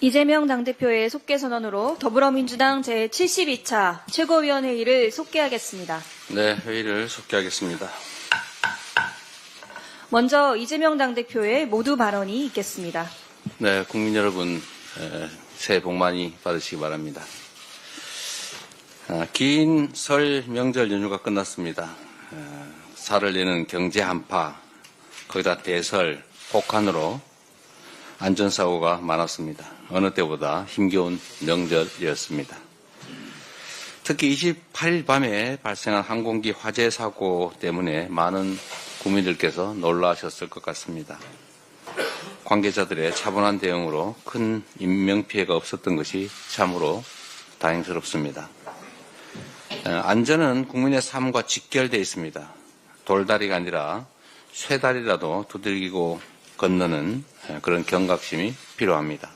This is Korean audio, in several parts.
이재명 당대표의 속개 선언으로 더불어민주당 제72차 최고위원회의를 속개하겠습니다. 네, 회의를 속개하겠습니다. 먼저 이재명 당대표의 모두 발언이 있겠습니다. 네, 국민 여러분 새해 복 많이 받으시기 바랍니다. 긴 설 명절 연휴가 끝났습니다. 살을 내는 경제 한파, 거기다 대설, 폭한으로 안전사고가 많았습니다. 어느 때보다 힘겨운 명절이었습니다. 특히 28일 밤에 발생한 항공기 화재 사고 때문에 많은 국민들께서 놀라셨을 것 같습니다. 관계자들의 차분한 대응으로 큰 인명피해가 없었던 것이 참으로 다행스럽습니다. 안전은 국민의 삶과 직결되어 있습니다. 돌다리가 아니라 쇠다리라도 두들기고 건너는 그런 경각심이 필요합니다.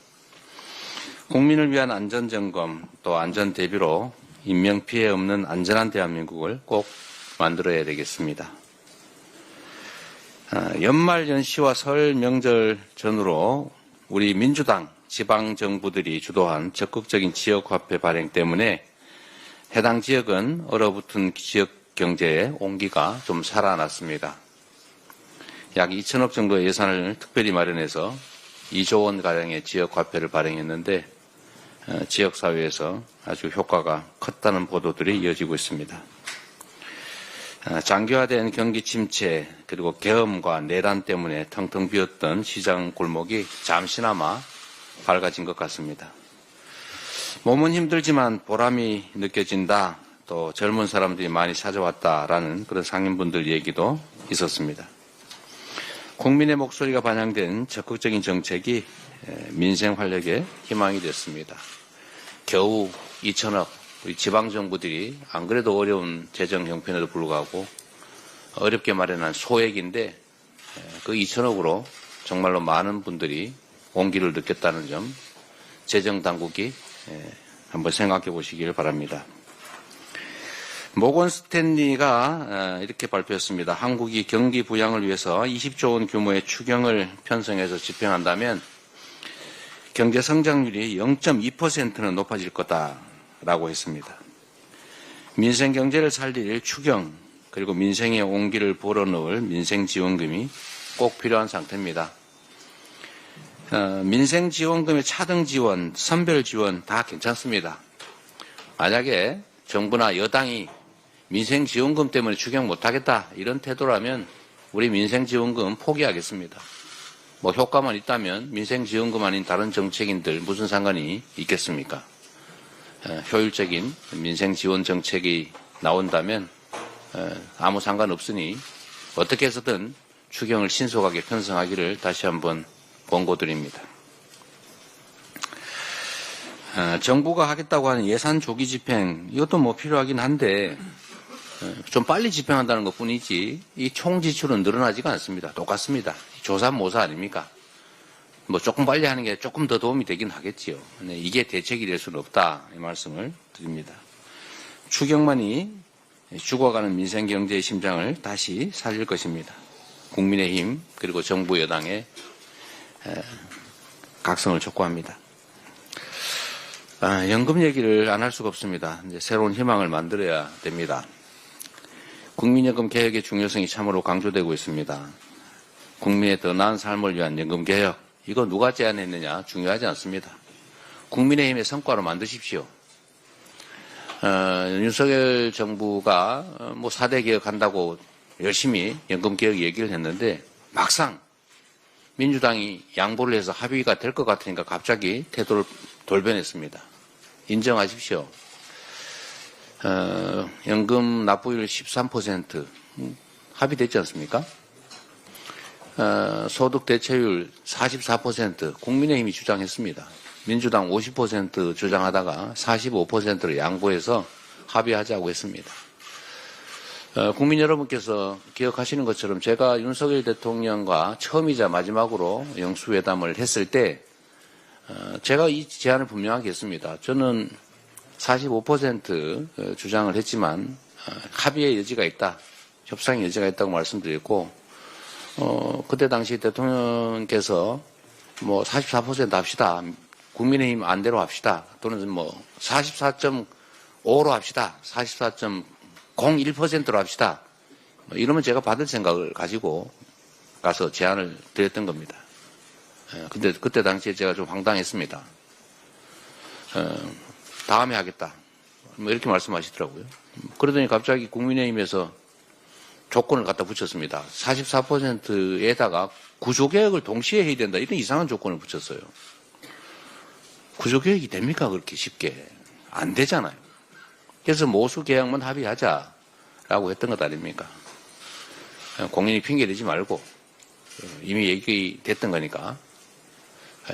국민을 위한 안전점검 또 안전대비로 인명피해 없는 안전한 대한민국을 꼭 만들어야 되겠습니다. 연말 연시와 설 명절 전후로 우리 민주당 지방정부들이 주도한 적극적인 지역화폐 발행 때문에 해당 지역은 얼어붙은 지역 경제의 온기가 좀 살아났습니다. 약 2천억 정도의 예산을 특별히 마련해서 2조 원가량의 지역화폐를 발행했는데 지역사회에서 아주 효과가 컸다는 보도들이 이어지고 있습니다. 장기화된 경기 침체 그리고 계엄과 내란 때문에 텅텅 비었던 시장 골목이 잠시나마 밝아진 것 같습니다. 몸은 힘들지만 보람이 느껴진다. 또 젊은 사람들이 많이 찾아왔다라는 그런 상인분들 얘기도 있었습니다. 국민의 목소리가 반영된 적극적인 정책이 민생 활력의 희망이 됐습니다. 겨우 2천억 우리 지방정부들이 안 그래도 어려운 재정 형편에도 불구하고 어렵게 마련한 소액인데 그 2천억으로 정말로 많은 분들이 온기를 느꼈다는 점 재정당국이 한번 생각해 보시길 바랍니다. 모건 스탠리가 이렇게 발표했습니다. 한국이 경기 부양을 위해서 20조 원 규모의 추경을 편성해서 집행한다면 경제 성장률이 0.2%는 높아질 거다라고 했습니다. 민생 경제를 살릴 추경 그리고 민생의 온기를 불어넣을 민생지원금이 꼭 필요한 상태입니다. 민생지원금의 차등 지원, 선별 지원 다 괜찮습니다. 만약에 정부나 여당이 민생지원금 때문에 추경 못하겠다 이런 태도라면 우리 민생지원금 포기하겠습니다. 뭐 효과만 있다면 민생지원금 아닌 다른 정책인들 무슨 상관이 있겠습니까? 효율적인 민생지원 정책이 나온다면 아무 상관없으니 어떻게 해서든 추경을 신속하게 편성하기를 다시 한번 권고드립니다. 정부가 하겠다고 하는 예산 조기 집행 이것도 뭐 필요하긴 한데 좀 빨리 집행한다는 것 뿐이지 이 총 지출은 늘어나지가 않습니다. 똑같습니다. 조삼모사 아닙니까? 뭐 조금 빨리 하는 게 조금 더 도움이 되긴 하겠지요. 근데 이게 대책이 될 수는 없다 이 말씀을 드립니다. 추경만이 죽어가는 민생경제의 심장을 다시 살릴 것입니다. 국민의힘 그리고 정부 여당의 각성을 촉구합니다. 연금 얘기를 안 할 수가 없습니다. 이제 새로운 희망을 만들어야 됩니다. 국민연금 개혁의 중요성이 참으로 강조되고 있습니다. 국민의 더 나은 삶을 위한 연금 개혁, 이거 누가 제안했느냐 중요하지 않습니다. 국민의힘의 성과로 만드십시오. 윤석열 정부가 뭐 4대 개혁한다고 열심히 연금 개혁 얘기를 했는데 막상 민주당이 양보를 해서 합의가 될 것 같으니까 갑자기 태도를 돌변했습니다. 인정하십시오. 연금 납부율 13% 합의됐지 않습니까? 소득 대체율 44% 국민의힘이 주장했습니다. 민주당 50% 주장하다가 45%를 양보해서 합의하자고 했습니다. 국민 여러분께서 기억하시는 것처럼 제가 윤석열 대통령과 처음이자 마지막으로 영수회담을 했을 때 제가 이 제안을 분명하게 했습니다. 저는 45% 주장을 했지만 합의의 여지가 있다. 협상의 여지가 있다고 말씀드렸고 그때 당시 대통령께서 뭐 44% 합시다. 국민의힘 안대로 합시다. 또는 뭐 44.5로 합시다. 44.01%로 합시다. 뭐 이러면 제가 받을 생각을 가지고 가서 제안을 드렸던 겁니다. 근데 그때 당시에 제가 좀 황당했습니다. 다음에 하겠다. 뭐 이렇게 말씀하시더라고요. 그러더니 갑자기 국민의힘에서 조건을 갖다 붙였습니다. 44%에다가 구조개혁을 동시에 해야 된다. 이런 이상한 조건을 붙였어요. 구조개혁이 됩니까? 그렇게 쉽게. 안 되잖아요. 그래서 모수개혁만 합의하자라고 했던 것 아닙니까? 공연히 핑계대지 말고 이미 얘기됐던 거니까.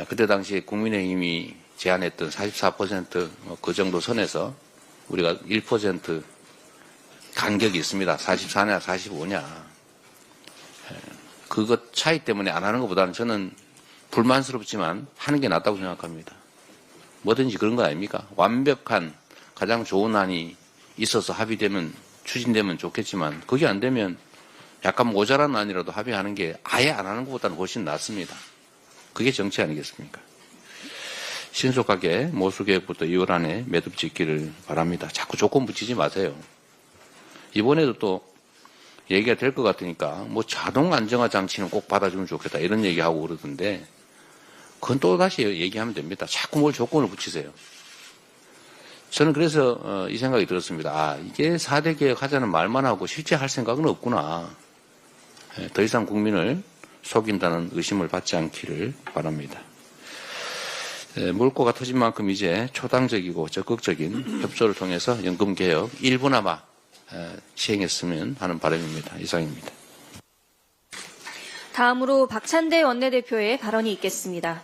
그때 당시에 국민의힘이 제안했던 44% 그 정도 선에서 우리가 1% 간격이 있습니다. 44냐 45냐. 그것 차이 때문에 안 하는 것보다는 저는 불만스럽지만 하는 게 낫다고 생각합니다. 뭐든지 그런 거 아닙니까? 완벽한 가장 좋은 안이 있어서 합의되면 추진되면 좋겠지만 그게 안 되면 약간 모자란 안이라도 합의하는 게 아예 안 하는 것보다는 훨씬 낫습니다. 그게 정치 아니겠습니까? 신속하게 모수개혁부터 2월 안에 매듭 짓기를 바랍니다. 자꾸 조건 붙이지 마세요. 이번에도 또 얘기가 될 것 같으니까 뭐 자동 안정화 장치는 꼭 받아주면 좋겠다 이런 얘기하고 그러던데 그건 또 다시 얘기하면 됩니다. 자꾸 뭘 조건을 붙이세요. 저는 그래서 이 생각이 들었습니다. 아, 이게 4대 개혁하자는 말만 하고 실제 할 생각은 없구나. 더 이상 국민을 속인다는 의심을 받지 않기를 바랍니다. 물꼬가 터진 만큼 이제 초당적이고 적극적인 협조를 통해서 연금개혁 일부나마 시행했으면 하는 바람입니다. 이상입니다. 다음으로 박찬대 원내대표의 발언이 있겠습니다.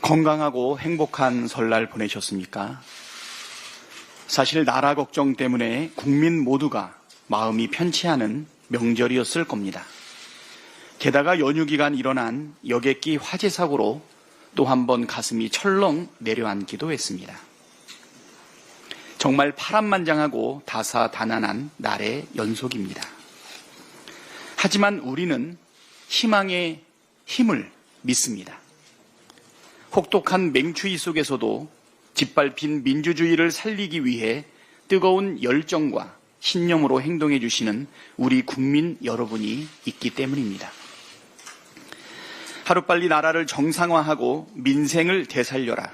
건강하고 행복한 설날 보내셨습니까? 사실 나라 걱정 때문에 국민 모두가 마음이 편치 않은 명절이었을 겁니다. 게다가 연휴 기간 일어난 여객기 화재 사고로 또 한 번 가슴이 철렁 내려앉기도 했습니다. 정말 파란만장하고 다사다난한 날의 연속입니다. 하지만 우리는 희망의 힘을 믿습니다. 혹독한 맹추위 속에서도 짓밟힌 민주주의를 살리기 위해 뜨거운 열정과 신념으로 행동해 주시는 우리 국민 여러분이 있기 때문입니다. 하루빨리 나라를 정상화하고 민생을 되살려라.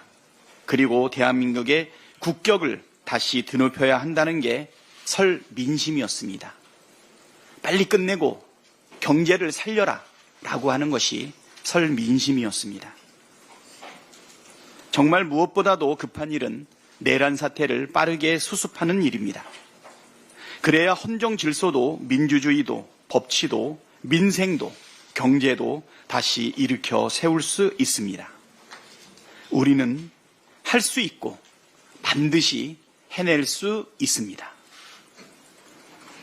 그리고 대한민국의 국격을 다시 드높여야 한다는 게 설 민심이었습니다. 빨리 끝내고 경제를 살려라 라고 하는 것이 설 민심이었습니다. 정말 무엇보다도 급한 일은 내란 사태를 빠르게 수습하는 일입니다. 그래야 헌정 질서도 민주주의도 법치도 민생도 경제도 다시 일으켜 세울 수 있습니다. 우리는 할 수 있고 반드시 해낼 수 있습니다.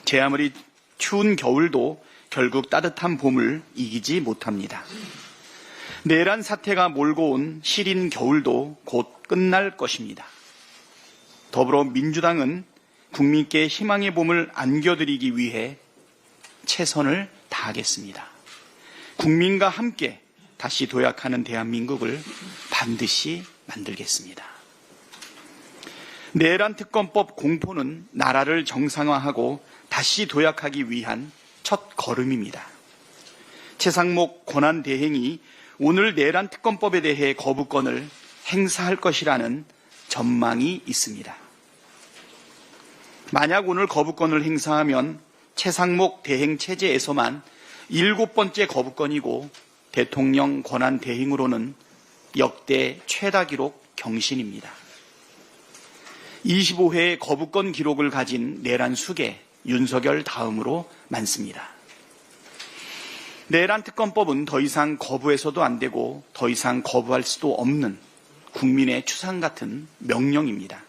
제 아무리 추운 겨울도 결국 따뜻한 봄을 이기지 못합니다. 내란 사태가 몰고 온 시린 겨울도 곧 끝날 것입니다. 더불어민주당은 국민께 희망의 봄을 안겨드리기 위해 최선을 다하겠습니다. 국민과 함께 다시 도약하는 대한민국을 반드시 만들겠습니다. 내란 특검법 공포는 나라를 정상화하고 다시 도약하기 위한 첫 걸음입니다. 최상목 권한대행이 오늘 내란 특검법에 대해 거부권을 행사할 것이라는 전망이 있습니다. 만약 오늘 거부권을 행사하면 최상목 대행 체제에서만 7번째 거부권이고 대통령 권한 대행으로는 역대 최다 기록 경신입니다. 25회의 거부권 기록을 가진 내란 수계 윤석열 다음으로 많습니다. 내란 특검법은 더 이상 거부해서도 안 되고 더 이상 거부할 수도 없는 국민의 추상 같은 명령입니다.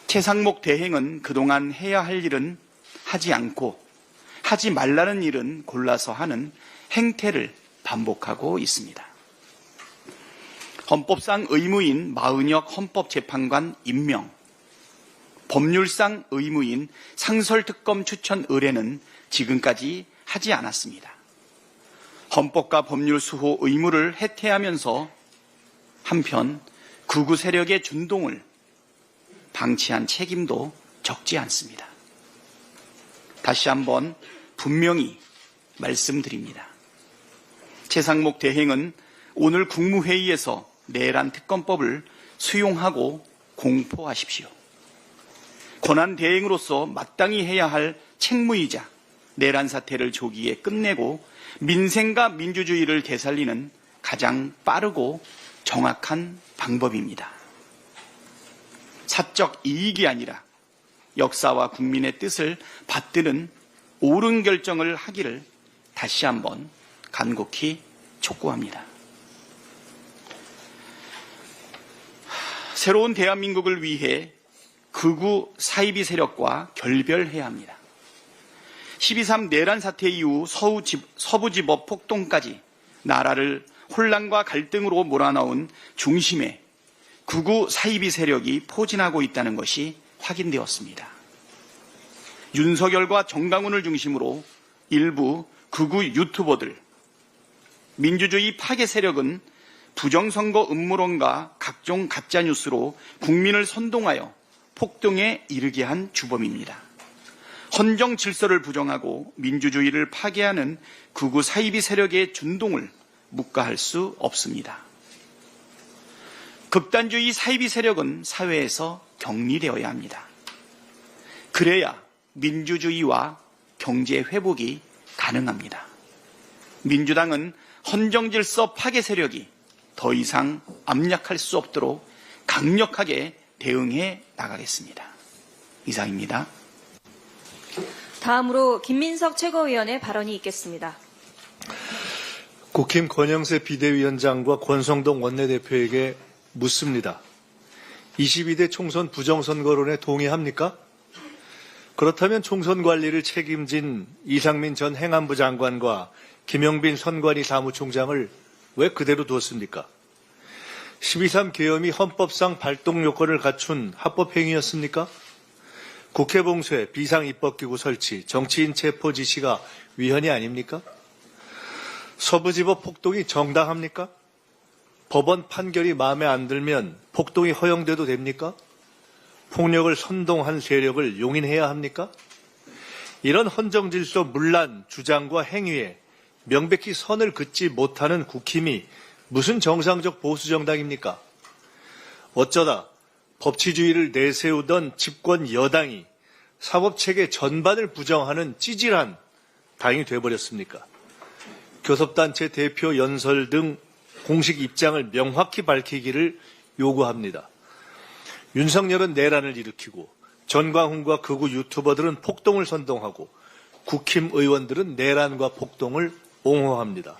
최상목 대행은 그동안 해야 할 일은 하지 않고 하지 말라는 일은 골라서 하는 행태를 반복하고 있습니다. 헌법상 의무인 마은혁 헌법재판관 임명, 법률상 의무인 상설특검 추천 의뢰는 지금까지 하지 않았습니다. 헌법과 법률 수호 의무를 해태하면서 한편 극우 세력의 준동을 방치한 책임도 적지 않습니다. 다시 한번 분명히 말씀드립니다. 최상목 대행은 오늘 국무회의에서 내란 특검법을 수용하고 공포하십시오. 권한 대행으로서 마땅히 해야 할 책무이자 내란 사태를 조기에 끝내고 민생과 민주주의를 되살리는 가장 빠르고 정확한 방법입니다. 사적 이익이 아니라 역사와 국민의 뜻을 받드는 옳은 결정을 하기를 다시 한번 간곡히 촉구합니다. 새로운 대한민국을 위해 극우 사이비 세력과 결별해야 합니다. 12.3 내란 사태 이후 서부지법 폭동까지 나라를 혼란과 갈등으로 몰아넣은 중심에 극우 사이비 세력이 포진하고 있다는 것이 확인되었습니다. 윤석열과 정강훈을 중심으로 일부 극우 유튜버들, 민주주의 파괴 세력은 부정선거 음모론과 각종 가짜뉴스로 국민을 선동하여 폭동에 이르게 한 주범입니다. 헌정 질서를 부정하고 민주주의를 파괴하는 극우 사이비 세력의 준동을 묵과할 수 없습니다. 극단주의 사이비 세력은 사회에서 격리되어야 합니다. 그래야 민주주의와 경제 회복이 가능합니다. 민주당은 헌정질서 파괴 세력이 더 이상 압력할 수 없도록 강력하게 대응해 나가겠습니다. 이상입니다. 다음으로 김민석 최고위원의 발언이 있겠습니다. 국힘 권영세 비대위원장과 권성동 원내대표에게 묻습니다. 22대 총선 부정선거론에 동의합니까? 그렇다면 총선 관리를 책임진 이상민 전 행안부 장관과 김영빈 선관위 사무총장을 왜 그대로 뒀습니까? 12.3 계엄이 헌법상 발동 요건을 갖춘 합법행위였습니까? 국회 봉쇄, 비상입법기구 설치, 정치인 체포 지시가 위헌이 아닙니까? 서부지법 폭동이 정당합니까? 법원 판결이 마음에 안 들면 폭동이 허용돼도 됩니까? 폭력을 선동한 세력을 용인해야 합니까? 이런 헌정질서 문란 주장과 행위에 명백히 선을 긋지 못하는 국힘이 무슨 정상적 보수정당입니까? 어쩌다 법치주의를 내세우던 집권 여당이 사법체계 전반을 부정하는 찌질한 당이 돼버렸습니까? 교섭단체 대표 연설 등 공식 입장을 명확히 밝히기를 요구합니다. 윤석열은 내란을 일으키고 전광훈과 극우 유튜버들은 폭동을 선동하고 국힘 의원들은 내란과 폭동을 옹호합니다.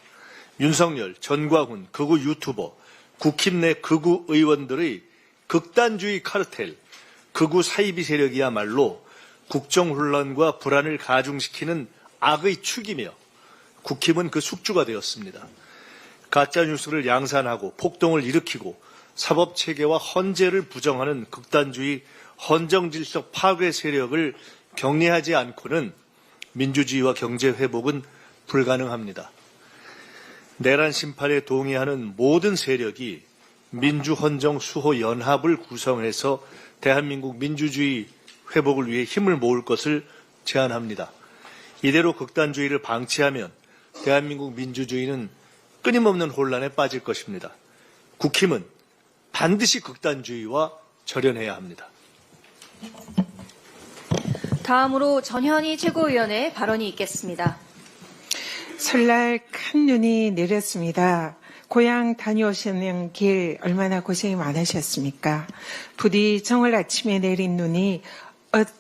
윤석열, 전광훈, 극우 유튜버, 국힘 내 극우 의원들의 극단주의 카르텔, 극우 사이비 세력이야말로 국정혼란과 불안을 가중시키는 악의 축이며 국힘은 그 숙주가 되었습니다. 가짜뉴스를 양산하고 폭동을 일으키고 사법체계와 헌재를 부정하는 극단주의 헌정질서 파괴 세력을 격리하지 않고는 민주주의와 경제 회복은 불가능합니다. 내란 심판에 동의하는 모든 세력이 민주헌정 수호 연합을 구성해서 대한민국 민주주의 회복을 위해 힘을 모을 것을 제안합니다. 이대로 극단주의를 방치하면 대한민국 민주주의는 끊임없는 혼란에 빠질 것입니다. 국힘은 반드시 극단주의와 절연해야 합니다. 다음으로 전현희 최고위원의 발언이 있겠습니다. 설날 큰 눈이 내렸습니다. 고향 다녀오시는 길 얼마나 고생이 많으셨습니까? 부디 정월 아침에 내린 눈이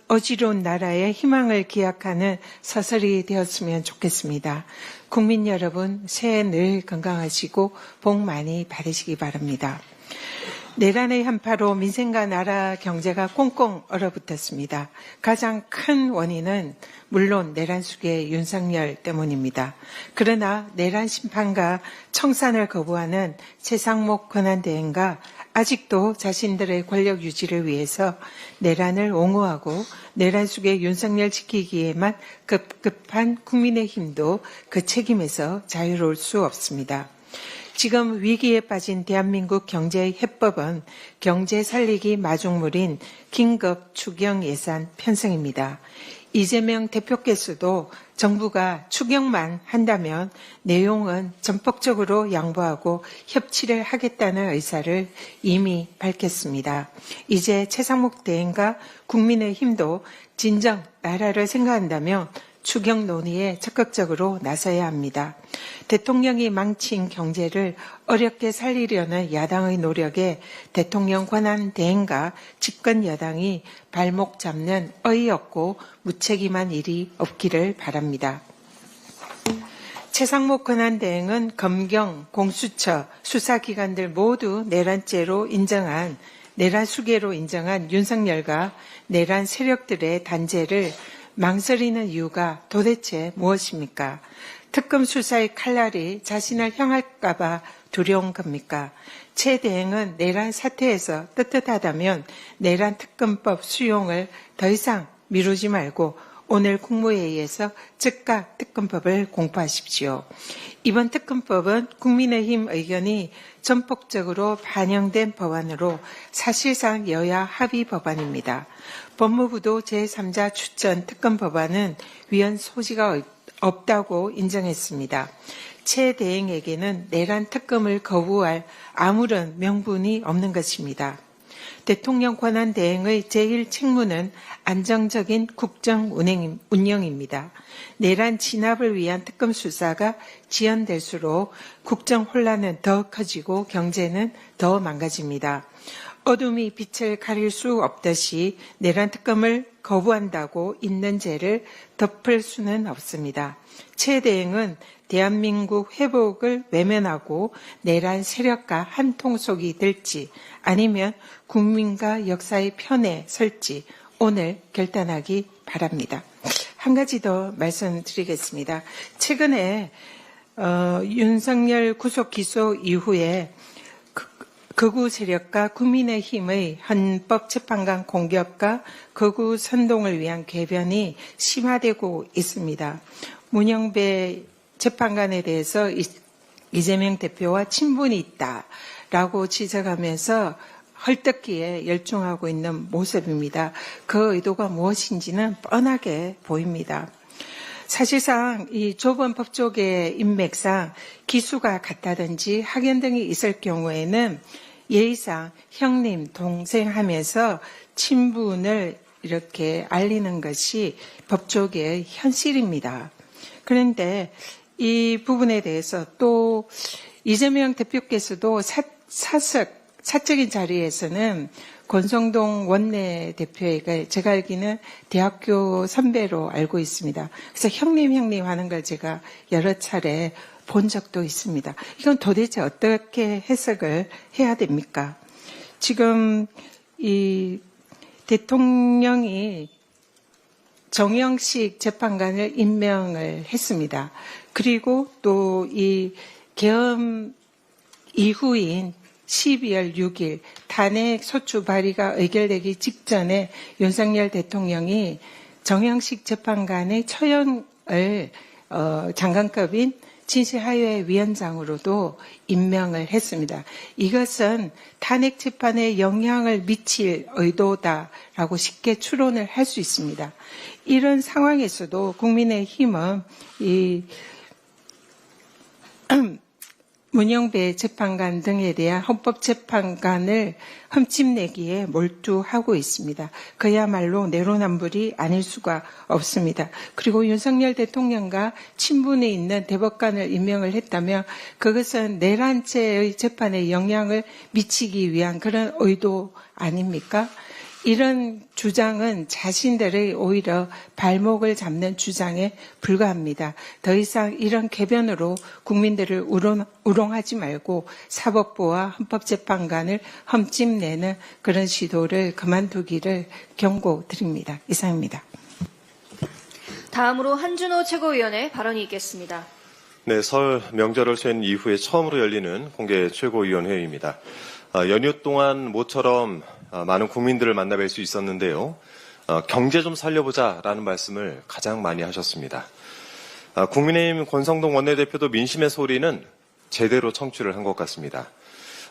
어지러운 나라의 희망을 기약하는 서설이 되었으면 좋겠습니다. 국민 여러분, 새해 늘 건강하시고 복 많이 받으시기 바랍니다. 내란의 한파로 민생과 나라 경제가 꽁꽁 얼어붙었습니다. 가장 큰 원인은 물론 내란 수괴 윤석열 때문입니다. 그러나 내란 심판과 청산을 거부하는 최상목 권한대행과 아직도 자신들의 권력 유지를 위해서 내란을 옹호하고 내란 속의 윤석열 지키기에만 급급한 국민의힘도 그 책임에서 자유로울 수 없습니다. 지금 위기에 빠진 대한민국 경제의 해법은 경제 살리기 마중물인 긴급 추경 예산 편성입니다. 이재명 대표께서도 정부가 추경만 한다면 내용은 전폭적으로 양보하고 협치를 하겠다는 의사를 이미 밝혔습니다. 이제 최상목 대행과 국민의힘도 진정 나라를 생각한다면 추경 논의에 적극적으로 나서야 합니다. 대통령이 망친 경제를 어렵게 살리려는 야당의 노력에 대통령 권한 대행과 집권 여당이 발목 잡는 어이없고 무책임한 일이 없기를 바랍니다. 최상목 권한 대행은 검경, 공수처, 수사기관들 모두 내란 수계로 인정한 윤석열과 내란 세력들의 단죄를 망설이는 이유가 도대체 무엇입니까? 특검 수사의 칼날이 자신을 향할까봐 두려운 겁니까? 최 대행은 내란 사태에서 떳떳하다면 내란 특검법 수용을 더 이상 미루지 말고 오늘 국무회의에서 즉각 특검법을 공포하십시오. 이번 특검법은 국민의힘 의견이 전폭적으로 반영된 법안으로 사실상 여야 합의 법안입니다. 법무부도 제3자 추천 특검 법안은 위헌 소지가 없다고 인정했습니다. 최 대행에게는 내란 특검을 거부할 아무런 명분이 없는 것입니다. 대통령 권한 대행의 제1책무는 안정적인 국정 운영입니다. 내란 진압을 위한 특검 수사가 지연될수록 국정 혼란은 더 커지고 경제는 더 망가집니다. 어둠이 빛을 가릴 수 없듯이 내란 특검을 거부한다고 있는 죄를 덮을 수는 없습니다. 최 대행은 대한민국 회복을 외면하고 내란 세력과 한 통속이 될지 아니면 국민과 역사의 편에 설지 오늘 결단하기 바랍니다. 한 가지 더 말씀드리겠습니다. 최근에 윤석열 구속 기소 이후에 극우 세력과 국민의힘의 헌법재판관 공격과 극우 선동을 위한 궤변이 심화되고 있습니다. 문영배 재판관에 대해서 이재명 대표와 친분이 있다라고 지적하면서 헐뜯기에 열중하고 있는 모습입니다. 그 의도가 무엇인지는 뻔하게 보입니다. 사실상 이 좁은 법조계의 인맥상 기수가 같다든지 학연 등이 있을 경우에는 예의상 형님, 동생 하면서 친분을 이렇게 알리는 것이 법조계의 현실입니다. 그런데 이 부분에 대해서 또 이재명 대표께서도 사적인 자리에서는 권성동 원내대표에게 제가 알기는 대학교 선배로 알고 있습니다. 그래서 형님 하는 걸 제가 여러 차례 본 적도 있습니다. 이건 도대체 어떻게 해석을 해야 됩니까? 지금 이 대통령이 정영식 재판관을 임명을 했습니다. 그리고 또 이 계엄 이후인 12월 6일 탄핵 소추 발의가 의결되기 직전에 윤석열 대통령이 정영식 재판관의 처형을 장관급인 진실하회위원장으로도 임명을 했습니다. 이것은 탄핵 재판에 영향을 미칠 의도다라고 쉽게 추론을 할 수 있습니다. 이런 상황에서도 국민의힘은 이 문영배 재판관 등에 대한 헌법재판관을 흠집내기에 몰두하고 있습니다. 그야말로 내로남불이 아닐 수가 없습니다. 그리고 윤석열 대통령과 친분이 있는 대법관을 임명을 했다면 그것은 내란죄의 재판에 영향을 미치기 위한 그런 의도 아닙니까? 이런 주장은 자신들의 오히려 발목을 잡는 주장에 불과합니다. 더 이상 이런 궤변으로 국민들을 우롱하지 말고 사법부와 헌법재판관을 흠집내는 그런 시도를 그만두기를 경고드립니다. 이상입니다. 다음으로 한준호 최고위원의 발언이 있겠습니다. 네, 설 명절을 쐴 이후에 처음으로 열리는 공개 최고위원회의입니다. 연휴 동안 모처럼 많은 국민들을 만나뵐 수 있었는데요. 경제 좀 살려보자라는 말씀을 가장 많이 하셨습니다. 국민의힘 권성동 원내대표도 민심의 소리는 제대로 청취를 한 것 같습니다.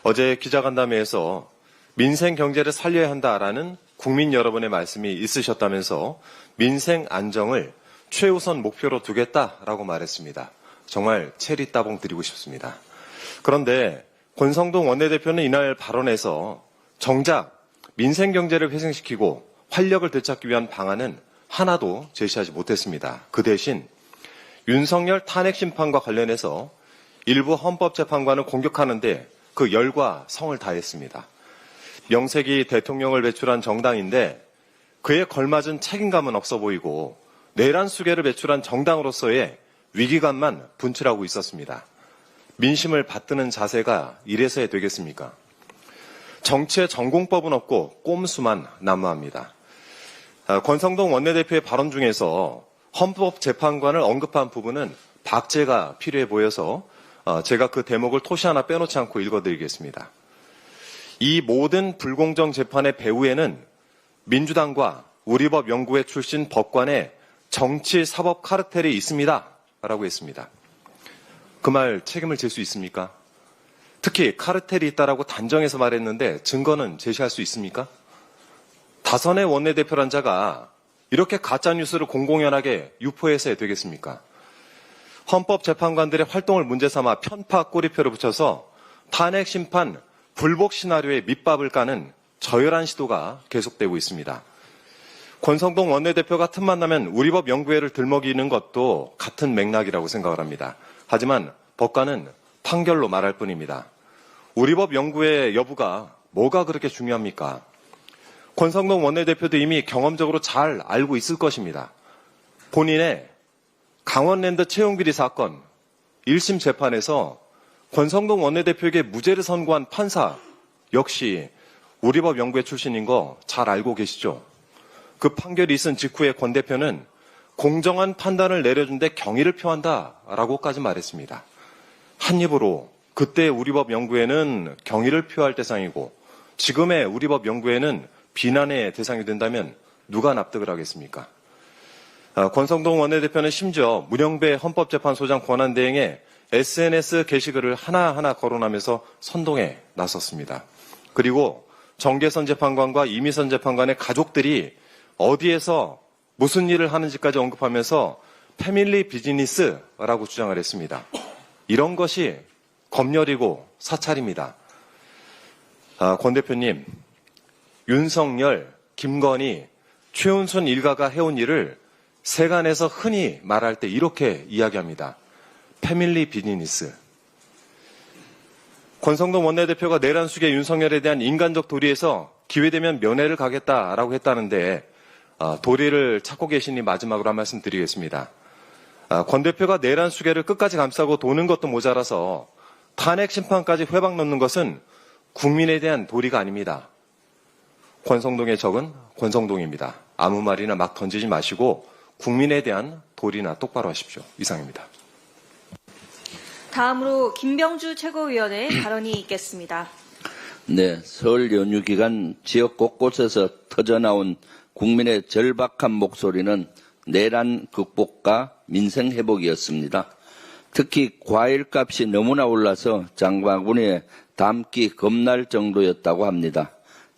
어제 기자간담회에서 민생 경제를 살려야 한다라는 국민 여러분의 말씀이 있으셨다면서 민생 안정을 최우선 목표로 두겠다라고 말했습니다. 정말 체리 따봉 드리고 싶습니다. 그런데 권성동 원내대표는 이날 발언에서 정작 민생 경제를 회생시키고 활력을 되찾기 위한 방안은 하나도 제시하지 못했습니다. 그 대신 윤석열 탄핵 심판과 관련해서 일부 헌법재판관을 공격하는데 그 열과 성을 다했습니다. 명색이 대통령을 배출한 정당인데 그에 걸맞은 책임감은 없어 보이고 내란 수계를 배출한 정당으로서의 위기감만 분출하고 있었습니다. 민심을 받드는 자세가 이래서야 되겠습니까? 정치에 전공법은 없고 꼼수만 난무합니다. 권성동 원내대표의 발언 중에서 헌법재판관을 언급한 부분은 박제가 필요해 보여서 제가 그 대목을 토시 하나 빼놓지 않고 읽어드리겠습니다. 이 모든 불공정 재판의 배후에는 민주당과 우리법 연구회 출신 법관의 정치 사법 카르텔이 있습니다. 라고 했습니다. 그 말 책임을 질 수 있습니까? 특히 카르텔이 있다라고 단정해서 말했는데 증거는 제시할 수 있습니까? 다선의 원내대표란 자가 이렇게 가짜뉴스를 공공연하게 유포해서야 되겠습니까? 헌법재판관들의 활동을 문제 삼아 편파 꼬리표를 붙여서 탄핵 심판 불복 시나리오에 밑밥을 까는 저열한 시도가 계속되고 있습니다. 권성동 원내대표가 틈만 나면 우리법 연구회를 들먹이는 것도 같은 맥락이라고 생각을 합니다. 하지만 법관은 판결로 말할 뿐입니다. 우리법 연구회 여부가 뭐가 그렇게 중요합니까? 권성동 원내대표도 이미 경험적으로 잘 알고 있을 것입니다. 본인의 강원랜드 채용비리 사건 1심 재판에서 권성동 원내대표에게 무죄를 선고한 판사 역시 우리법 연구회 출신인 거 잘 알고 계시죠? 그 판결이 있은 직후에 권 대표는 공정한 판단을 내려준 데 경의를 표한다라고까지 말했습니다. 한 입으로 그때 우리법 연구회는 경의를 표할 대상이고 지금의 우리법 연구회는 비난의 대상이 된다면 누가 납득을 하겠습니까? 권성동 원내대표는 심지어 문영배 헌법재판소장 권한대행에 SNS 게시글을 하나하나 거론하면서 선동에 나섰습니다. 그리고 정계선 재판관과 이미선 재판관의 가족들이 어디에서 무슨 일을 하는지까지 언급하면서 패밀리 비즈니스라고 주장을 했습니다. 이런 것이 검열이고 사찰입니다. 권 대표님, 윤석열, 김건희, 최은순 일가가 해온 일을 세간에서 흔히 말할 때 이렇게 이야기합니다. 패밀리 비즈니스. 권성동 원내대표가 내란 수계 윤석열에 대한 인간적 도리에서 기회되면 면회를 가겠다라고 했다는데 도리를 찾고 계시니 마지막으로 한 말씀 드리겠습니다. 권 대표가 내란 수계를 끝까지 감싸고 도는 것도 모자라서 탄핵 심판까지 회방 넣는 것은 국민에 대한 도리가 아닙니다. 권성동의 적은 권성동입니다. 아무 말이나 막 던지지 마시고 국민에 대한 도리나 똑바로 하십시오. 이상입니다. 다음으로 김병주 최고위원의 발언이 있겠습니다. 네, 설 연휴 기간 지역 곳곳에서 터져나온 국민의 절박한 목소리는 내란 극복과 민생 회복이었습니다. 특히 과일값이 너무나 올라서 장바구니에 담기 겁날 정도였다고 합니다.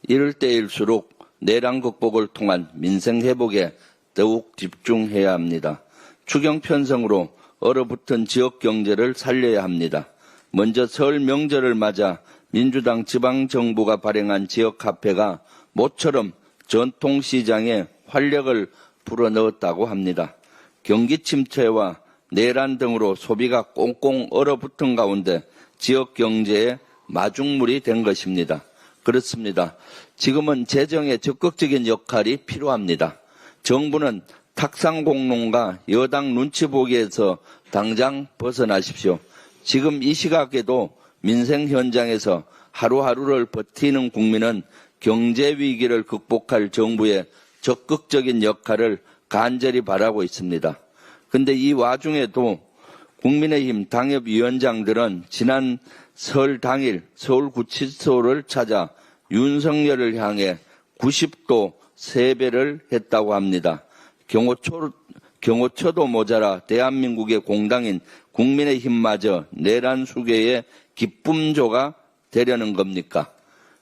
이럴 때일수록 내란 극복을 통한 민생 회복에 더욱 집중해야 합니다. 추경 편성으로 얼어붙은 지역 경제를 살려야 합니다. 먼저 설 명절을 맞아 민주당 지방정부가 발행한 지역화폐가 모처럼 전통시장에 활력을 불어넣었다고 합니다. 경기 침체와 내란 등으로 소비가 꽁꽁 얼어붙은 가운데 지역 경제에 마중물이 된 것입니다. 그렇습니다. 지금은 재정의 적극적인 역할이 필요합니다. 정부는 탁상공론과 여당 눈치 보기에서 당장 벗어나십시오. 지금 이 시각에도 민생 현장에서 하루하루를 버티는 국민은 경제 위기를 극복할 정부의 적극적인 역할을 간절히 바라고 있습니다. 그런데 이 와중에도 국민의힘 당협위원장들은 지난 설 당일 서울구치소를 찾아 윤석열을 향해 90도 세배를 했다고 합니다. 경호처도 모자라 대한민국의 공당인 국민의힘마저 내란 수계의 기쁨조가 되려는 겁니까?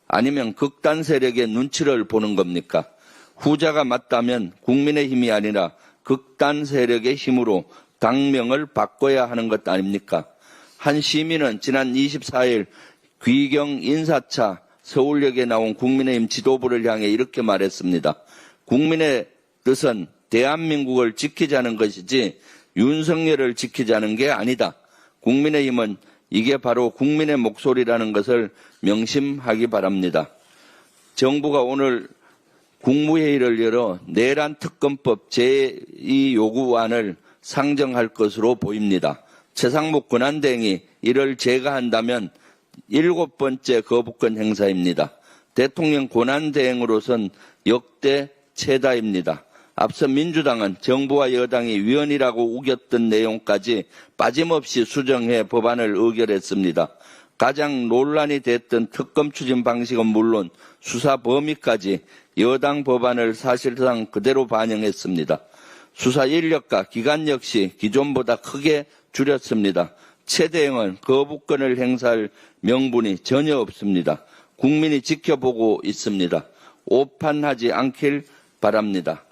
아니면 극단 세력의 눈치를 보는 겁니까? 후자가 맞다면 국민의힘이 아니라 극단 세력의 힘으로 당명을 바꿔야 하는 것 아닙니까? 한 시민은 지난 24일 귀경 인사차 서울역에 나온 국민의힘 지도부를 향해 이렇게 말했습니다. 국민의 뜻은 대한민국을 지키자는 것이지 윤석열을 지키자는 게 아니다. 국민의힘은 이게 바로 국민의 목소리라는 것을 명심하기 바랍니다. 정부가 오늘 국무회의를 열어 내란 특검법 제2 요구안을 상정할 것으로 보입니다. 최상목 권한대행이 이를 제거한다면 7번째 거부권 행사입니다. 대통령 권한대행으로선 역대 최다입니다. 앞서 민주당은 정부와 여당이 위헌이라고 우겼던 내용까지 빠짐없이 수정해 법안을 의결했습니다. 가장 논란이 됐던 특검 추진 방식은 물론 수사 범위까지 여당 법안을 사실상 그대로 반영했습니다. 수사 인력과 기간 역시 기존보다 크게 줄였습니다. 최 대행은 거부권을 행사할 명분이 전혀 없습니다. 국민이 지켜보고 있습니다. 오판하지 않길 바랍니다.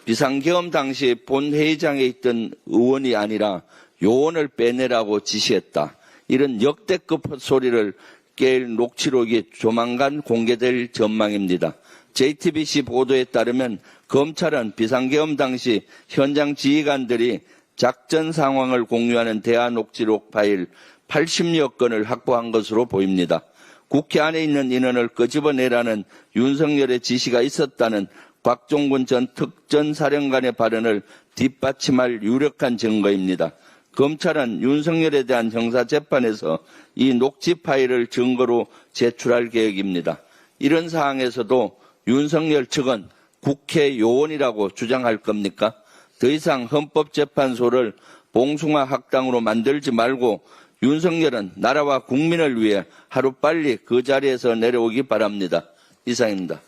비상계엄 당시 본회의장에 있던 의원이 아니라 요원을 빼내라고 지시했다. 이런 역대급 헛소리를 깰 녹취록이 조만간 공개될 전망입니다. JTBC 보도에 따르면 검찰은 비상계엄 당시 현장 지휘관들이 작전 상황을 공유하는 대화 녹취록 파일 80여 건을 확보한 것으로 보입니다. 국회 안에 있는 인원을 끄집어내라는 윤석열의 지시가 있었다는 곽종근 전 특전사령관의 발언을 뒷받침할 유력한 증거입니다. 검찰은 윤석열에 대한 형사재판에서 이 녹취 파일을 증거로 제출할 계획입니다. 이런 사항에서도 윤석열 측은 국회 요원이라고 주장할 겁니까? 더 이상 헌법재판소를 봉숭아 학당으로 만들지 말고 윤석열은 나라와 국민을 위해 하루빨리 그 자리에서 내려오기 바랍니다. 이상입니다.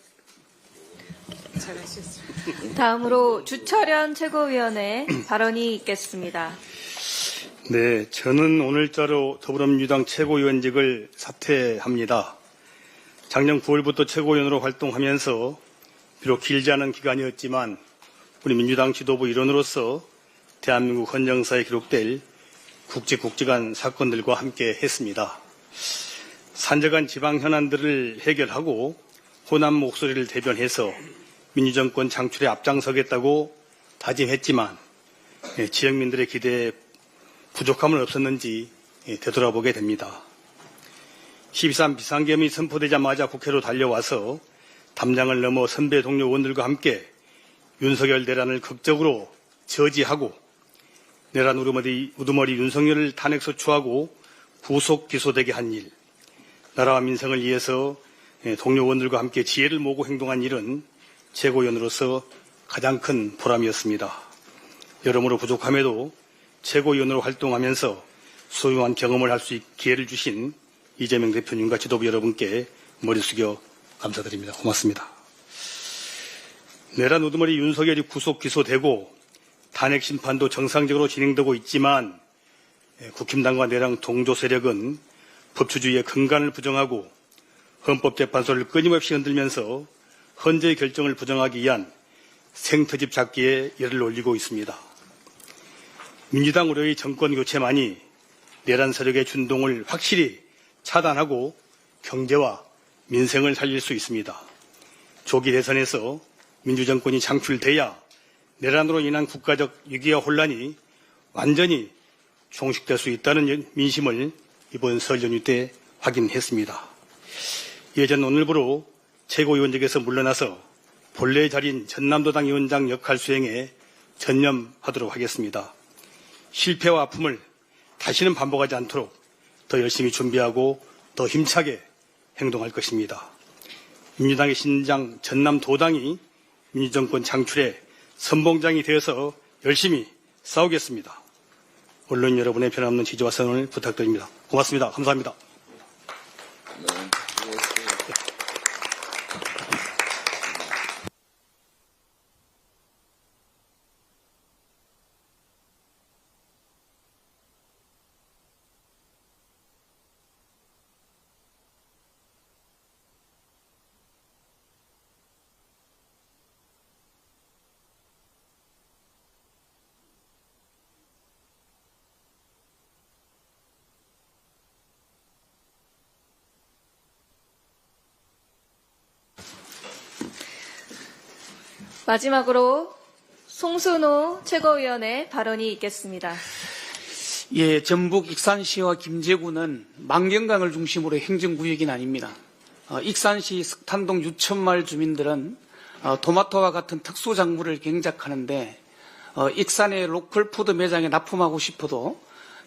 다음으로 주철현 최고위원의 발언이 있겠습니다. 네, 저는 오늘자로 더불어민주당 최고위원직을 사퇴합니다. 작년 9월부터 최고위원으로 활동하면서 비록 길지 않은 기간이었지만 우리 민주당 지도부 일원으로서 대한민국 헌정사에 기록될 굵직굵직한 사건들과 함께 했습니다. 산적한 지방 현안들을 해결하고 호남 목소리를 대변해서 민주정권 창출에 앞장서겠다고 다짐했지만 지역민들의 기대에 부족함은 없었는지 되돌아보게 됩니다. 12.3 비상계엄이 선포되자마자 국회로 달려와서 담장을 넘어 선배 동료 의원들과 함께 윤석열 내란을 극적으로 저지하고 내란 우두머리 윤석열을 탄핵소추하고 구속 기소되게 한 일, 나라와 민생을 위해서 동료 의원들과 함께 지혜를 모으고 행동한 일은 최고위원으로서 가장 큰 보람이었습니다. 여러모로 부족함에도 최고위원으로 활동하면서 소중한 경험을 할 수 있는 기회를 주신 이재명 대표님과 지도부 여러분께 머리 숙여 감사드립니다. 고맙습니다. 내란 우두머리 윤석열이 구속 기소되고 탄핵 심판도 정상적으로 진행되고 있지만 국힘당과 내랑 동조 세력은 법치주의의 근간을 부정하고 헌법재판소를 끊임없이 흔들면서 헌재의 결정을 부정하기 위한 생터집 잡기에 열을 올리고 있습니다. 민주당 우려의 정권 교체만이 내란 세력의 준동을 확실히 차단하고 경제와 민생을 살릴 수 있습니다. 조기 대선에서 민주정권이 창출돼야 내란으로 인한 국가적 위기와 혼란이 완전히 종식될 수 있다는 민심을 이번 설 연휴 때 확인했습니다. 예전 오늘부로 최고위원직에서 물러나서 본래의 자리인 전남도당 위원장 역할 수행에 전념하도록 하겠습니다. 실패와 아픔을 다시는 반복하지 않도록 더 열심히 준비하고 더 힘차게 행동할 것입니다. 민주당의 신장 전남도당이 민주정권 창출에 선봉장이 되어서 열심히 싸우겠습니다. 언론 여러분의 변함없는 지지와 성원을 부탁드립니다. 고맙습니다. 감사합니다. 마지막으로 송순호 최고위원의 발언이 있겠습니다. 예, 전북 익산시와 김제구는 망경강을 중심으로 행정구역이 아닙니다. 익산시 석탄동 유천마을 주민들은 토마토와 같은 특수작물을 경작하는데 익산의 로컬푸드 매장에 납품하고 싶어도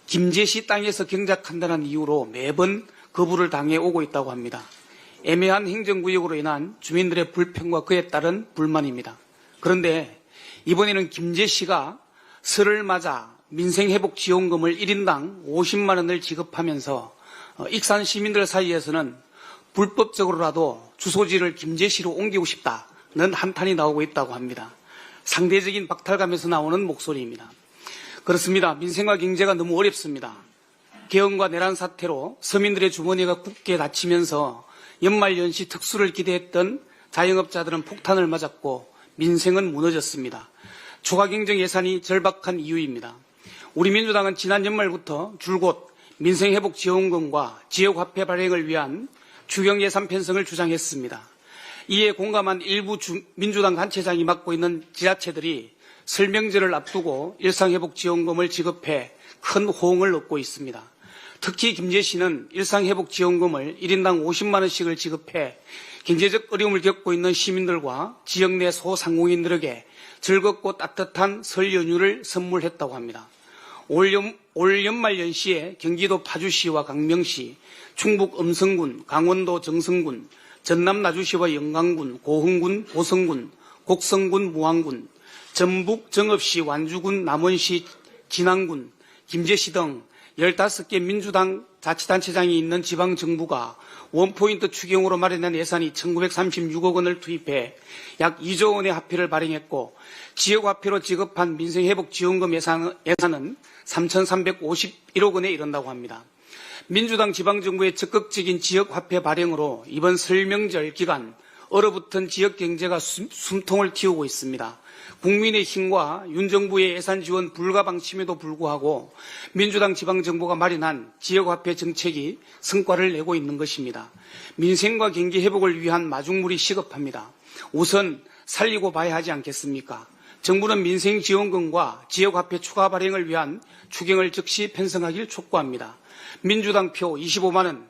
김제시 땅에서 경작한다는 이유로 매번 거부를 당해 오고 있다고 합니다. 애매한 행정구역으로 인한 주민들의 불평과 그에 따른 불만입니다. 그런데 이번에는 김제시가 설을 맞아 민생회복지원금을 1인당 50만 원을 지급하면서 익산 시민들 사이에서는 불법적으로라도 주소지를 김제시로 옮기고 싶다는 한탄이 나오고 있다고 합니다. 상대적인 박탈감에서 나오는 목소리입니다. 그렇습니다. 민생과 경제가 너무 어렵습니다. 계엄과 내란 사태로 서민들의 주머니가 굳게 닫히면서 연말연시 특수를 기대했던 자영업자들은 폭탄을 맞았고 민생은 무너졌습니다. 추가경정 예산이 절박한 이유입니다. 우리 민주당은 지난 연말부터 줄곧 민생회복지원금과 지역화폐 발행을 위한 추경예산 편성을 주장했습니다. 이에 공감한 일부 민주당 단체장이 맡고 있는 지자체들이 설 명절을 앞두고 일상회복지원금을 지급해 큰 호응을 얻고 있습니다. 특히 김제시는 일상회복지원금을 1인당 50만 원씩을 지급해 경제적 어려움을 겪고 있는 시민들과 지역 내 소상공인들에게 즐겁고 따뜻한 설 연휴를 선물했다고 합니다. 올 연말 연시에 경기도 파주시와 강명시, 충북 음성군, 강원도 정성군, 전남 나주시와 영광군, 고흥군, 보성군, 곡성군, 무안군, 전북 정읍시, 완주군, 남원시, 진안군, 김제시 등 15개 민주당 자치단체장이 있는 지방정부가 원포인트 추경으로 마련한 예산이 1936억 원을 투입해 약 2조 원의 화폐를 발행했고 지역화폐로 지급한 민생회복지원금 예산은 3,351억 원에 이른다고 합니다. 민주당 지방정부의 적극적인 지역화폐 발행으로 이번 설 명절 기간 얼어붙은 지역경제가 숨통을 틔우고 있습니다. 국민의힘과 윤 정부의 예산 지원 불가 방침에도 불구하고 민주당 지방정부가 마련한 지역화폐 정책이 성과를 내고 있는 것입니다. 민생과 경기 회복을 위한 마중물이 시급합니다. 우선 살리고 봐야 하지 않겠습니까? 정부는 민생지원금과 지역화폐 추가 발행을 위한 추경을 즉시 편성하길 촉구합니다. 민주당 표 25만 원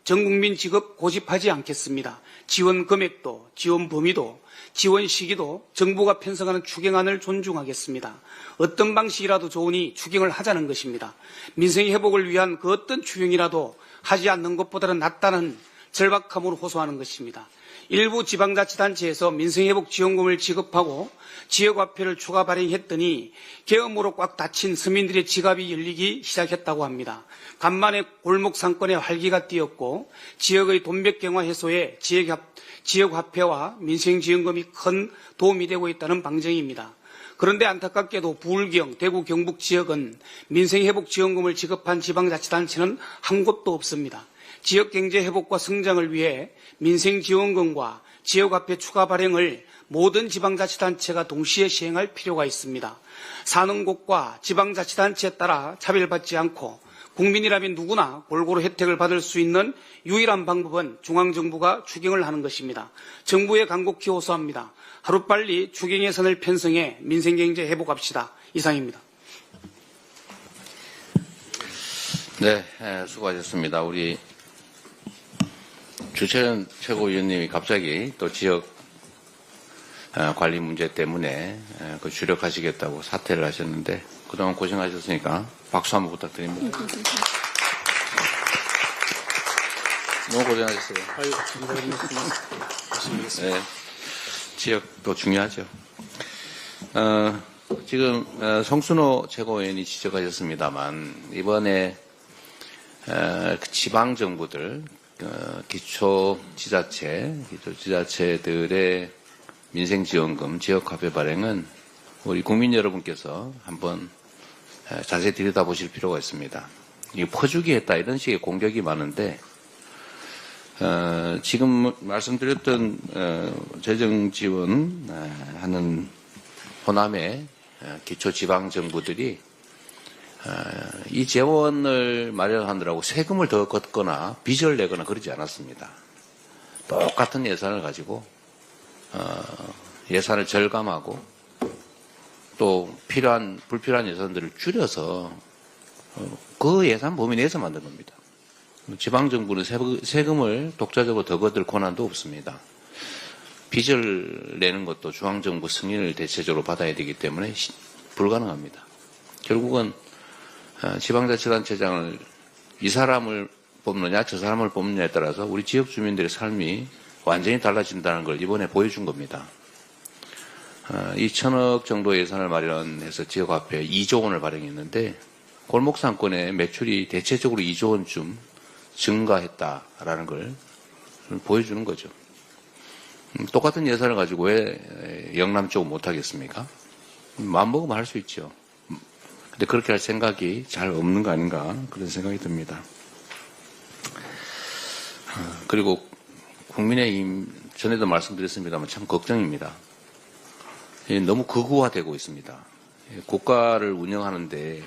전국민 지급 고집하지 않겠습니다. 지원 금액도, 지원 범위도, 지원 시기도 정부가 편성하는 추경안을 존중하겠습니다. 어떤 방식이라도 좋으니 추경을 하자는 것입니다. 민생 회복을 위한 그 어떤 추경이라도 하지 않는 것보다는 낫다는 절박함으로 호소하는 것입니다. 일부 지방자치단체에서 민생회복지원금을 지급하고 지역화폐를 추가 발행했더니 계엄으로 꽉 닫힌 서민들의 지갑이 열리기 시작했다고 합니다. 간만에 골목 상권에 활기가 띄었고 지역의 돈백경화 해소에 지역화폐와 민생지원금이 큰 도움이 되고 있다는 방증입니다. 그런데 안타깝게도 부울경, 대구, 경북 지역은 민생회복지원금을 지급한 지방자치단체는 한 곳도 없습니다. 지역경제 회복과 성장을 위해 민생지원금과 지역화폐 추가 발행을 모든 지방자치단체가 동시에 시행할 필요가 있습니다. 사는 곳과 지방자치단체에 따라 차별받지 않고 국민이라면 누구나 골고루 혜택을 받을 수 있는 유일한 방법은 중앙정부가 추경을 하는 것입니다. 정부에 간곡히 호소합니다. 하루빨리 추경 예산을 편성해 민생경제 회복합시다. 이상입니다. 네, 수고하셨습니다. 우리 주철현 최고위원님이 갑자기 또 지역 관리 문제 때문에 그 주력하시겠다고 사퇴를 하셨는데 그동안 고생하셨으니까 박수 한번 부탁드립니다. 너무 고생하셨어요. 네, 지역도 중요하죠. 지금 송순호 최고위원이 지적하셨습니다만 이번에 지방 정부들 기초지자체들의 민생지원금 지역화폐 발행은 우리 국민 여러분께서 한번 자세히 들여다보실 필요가 있습니다. 이 퍼주기 했다 이런 식의 공격이 많은데 지금 말씀드렸던 재정 지원 하는 호남의 기초지방정부들이 이 재원을 마련하느라고 세금을 더 걷거나 빚을 내거나 그러지 않았습니다. 똑같은 예산을 가지고 예산을 절감하고 또 불필요한 예산들을 줄여서 그 예산 범위 내에서 만든 겁니다. 지방정부는 세금을 독자적으로 더 걷을 권한도 없습니다. 빚을 내는 것도 중앙정부 승인을 대체적으로 받아야 되기 때문에 불가능합니다. 결국은 지방자치단체장을 이 사람을 뽑느냐 저 사람을 뽑느냐에 따라서 우리 지역 주민들의 삶이 완전히 달라진다는 걸 이번에 보여준 겁니다. 2천억 정도 예산을 마련해서 지역화폐 2조 원을 발행했는데 골목상권의 매출이 대체적으로 2조 원쯤 증가했다라는 걸 보여주는 거죠. 똑같은 예산을 가지고 왜 영남 쪽은 못하겠습니까? 마음먹으면 할 수 있죠. 근데 그렇게 할 생각이 잘 없는 거 아닌가 그런 생각이 듭니다. 그리고 국민의힘 전에도 말씀드렸습니다만 참 걱정입니다. 너무 극우화되고 있습니다. 국가를 운영하는데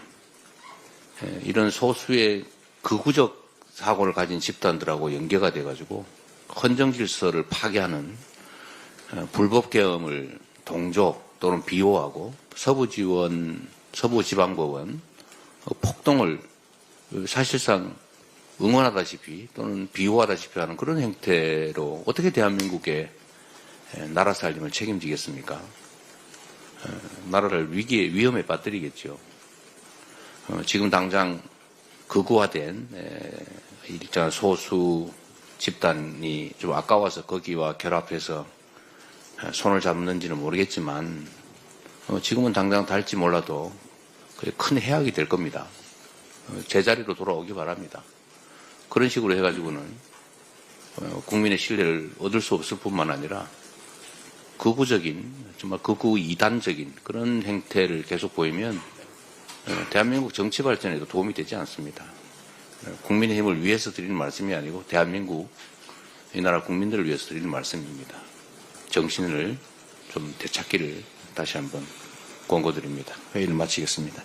이런 소수의 극우적 사고를 가진 집단들하고 연계가 돼가지고 헌정 질서를 파괴하는 불법 계엄을 동조 또는 비호하고 서부지방법원 폭동을 사실상 응원하다시피 또는 비호하다시피 하는 그런 형태로 어떻게 대한민국의 나라 살림을 책임지겠습니까? 나라를 위험에 빠뜨리겠죠. 지금 당장 극우화된 일정한 소수 집단이 좀 아까워서 거기와 결합해서 손을 잡는지는 모르겠지만 지금은 당장 달지 몰라도 큰 해악이 될 겁니다. 제자리로 돌아오기 바랍니다. 그런 식으로 해가지고는 국민의 신뢰를 얻을 수 없을 뿐만 아니라 극우적인 정말 극우 이단적인 그런 행태를 계속 보이면 대한민국 정치 발전에도 도움이 되지 않습니다. 국민의힘을 위해서 드리는 말씀이 아니고 대한민국 이 나라 국민들을 위해서 드리는 말씀입니다. 정신을 좀 되찾기를 다시 한번 권고드립니다. 회의를 마치겠습니다.